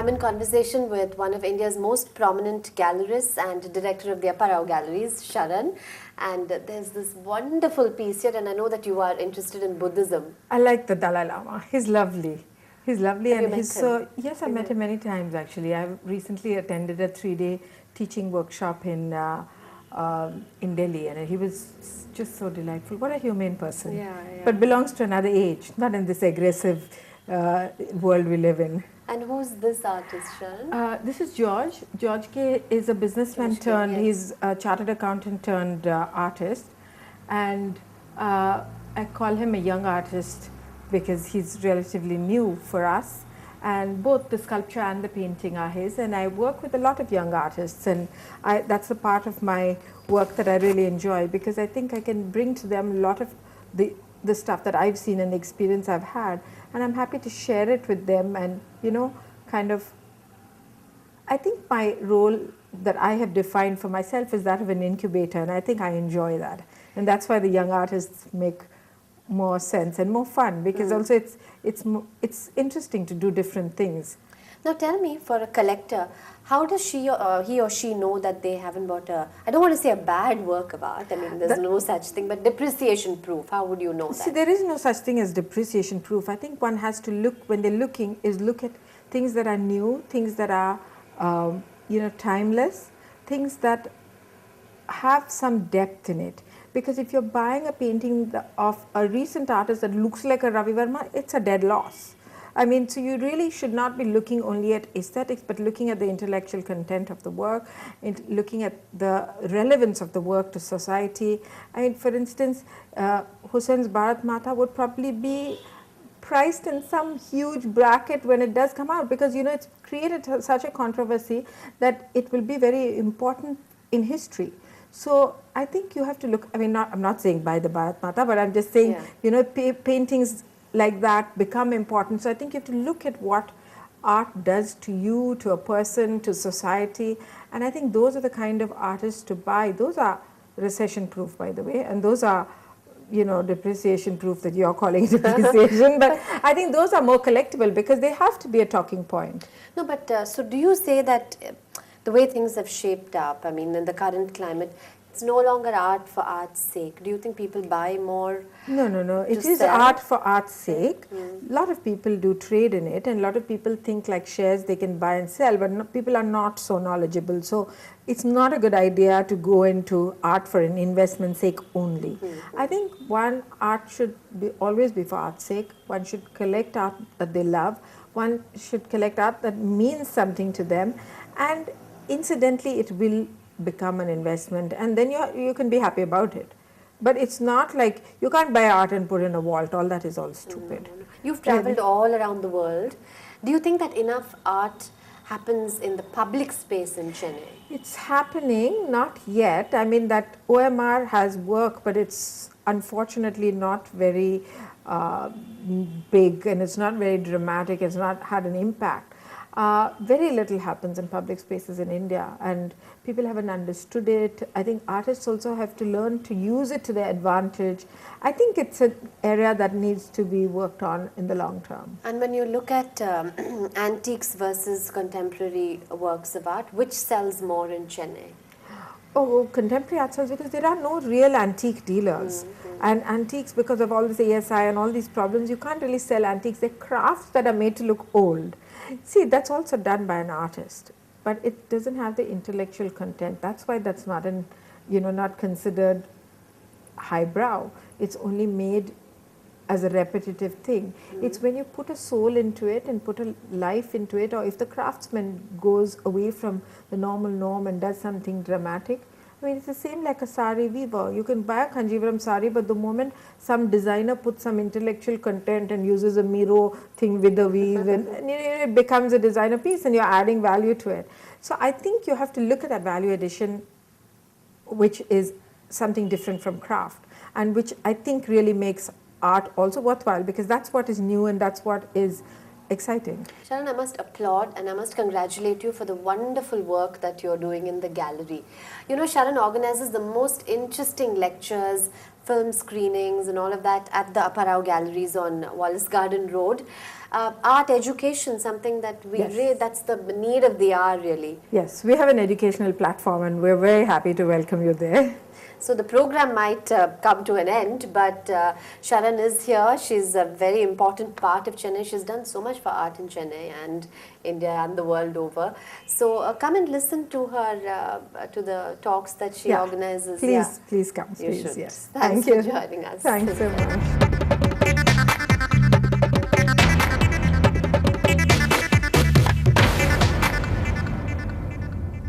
I'm in conversation with one of India's most prominent gallerists and director of the Apparao Galleries, Sharan. And there's this wonderful piece here, and I know that you are interested in Buddhism. I like the Dalai Lama. He's lovely. He's lovely. Have and you met he's him? so, yes, I met him many times actually. I recently attended a 3-day teaching workshop in Delhi, and he was just so delightful. What a humane person. Yeah. But belongs to another age, not in this aggressive world we live in. And who's this artist, Sharan? This is George. George K is a businessman George K, turned, yes. he's a chartered accountant turned artist. And I call him a young artist because he's relatively new for us. And both the sculpture and the painting are his. And I work with a lot of young artists, and that's a part of my work that I really enjoy, because I think I can bring to them a lot of the stuff that I've seen and the experience I've had, and I'm happy to share it with them. And kind of, I think my role that I have defined for myself is that of an incubator, and I think I enjoy that, and that's why the young artists make more sense and more fun, because also it's interesting to do different things. Now tell me, for a collector, how does he or she know that they haven't bought I don't want to say a bad work of art, I mean there's no such thing, but depreciation proof, how would you know that? See, there is no such thing as depreciation proof. I think one has to look, when they're looking, is look at things that are new, things that are timeless, things that have some depth in it. Because if you're buying a painting of a recent artist that looks like a Ravi Verma, it's a dead loss. I mean, so you really should not be looking only at aesthetics, but looking at the intellectual content of the work, and looking at the relevance of the work to society. I mean, for instance, Hussein's Bharat Mata would probably be priced in some huge bracket when it does come out, because it's created such a controversy that it will be very important in history. So I think you have to look, I mean, I'm not saying buy the Bharat Mata, but I'm just saying, paintings like that become important. So I think you have to look at what art does to you, to a person, to society. And I think those are the kind of artists to buy. Those are recession proof, by the way, and those are depreciation proof that you're calling depreciation. But I think those are more collectible because they have to be a talking point. No, but so do you say that the way things have shaped up, I mean, in the current climate, it's no longer art for art's sake? Do you think people buy more? No. It is art for art's sake. A lot of people do trade in it, and a lot of people think like shares they can buy and sell, but people are not so knowledgeable. So it's not a good idea to go into art for an investment sake only. I think art should always be for art's sake. One should collect art that they love. One should collect art that means something to them, and incidentally it will become an investment, and then you can be happy about it. But it's not like you can't buy art and put in a vault. All that is all stupid. No. You've traveled all around the world. Do you think that enough art happens in the public space in Chennai? It's happening, not yet. I mean, that OMR has work, but it's unfortunately not very big, and it's not very dramatic. It's not had an impact. Very little happens in public spaces in India, and people haven't understood it. I think artists also have to learn to use it to their advantage. I think it's an area that needs to be worked on in the long term. And when you look at antiques versus contemporary works of art, which sells more in Chennai? Oh, contemporary art sells because there are no real antique dealers. And antiques, because of all this ASI and all these problems, you can't really sell antiques. They're crafts that are made to look old. See, that's also done by an artist, but it doesn't have the intellectual content. That's why that's not not considered highbrow. It's only made as a repetitive thing. It's when you put a soul into it and put a life into it, or if the craftsman goes away from the normal norm and does something dramatic. I mean, it's the same like a sari weaver. You can buy a Kanjivaram sari, but the moment some designer puts some intellectual content and uses a Miro thing with the weave, and it becomes a designer piece, and you're adding value to it. So I think you have to look at that value addition, which is something different from craft, and which I think really makes art also worthwhile, because that's what is new and that's what is exciting. Sharan, I must applaud and I must congratulate you for the wonderful work that you're doing in the gallery. Sharan organizes the most interesting lectures, film screenings and all of that at the Apparao Galleries on Wallace Garden Road. Art education, something that we Yes. that's the need of the hour really. Yes, we have an educational platform and we're very happy to welcome you there. So the program might come to an end, but Sharan is here. She's a very important part of Chennai. She's done so much for art in Chennai and India and the world over. So come and listen to her, to the talks that she organizes. Please, please come. You Please, should. yes. Thanks Thank you. for joining us. Thanks so much.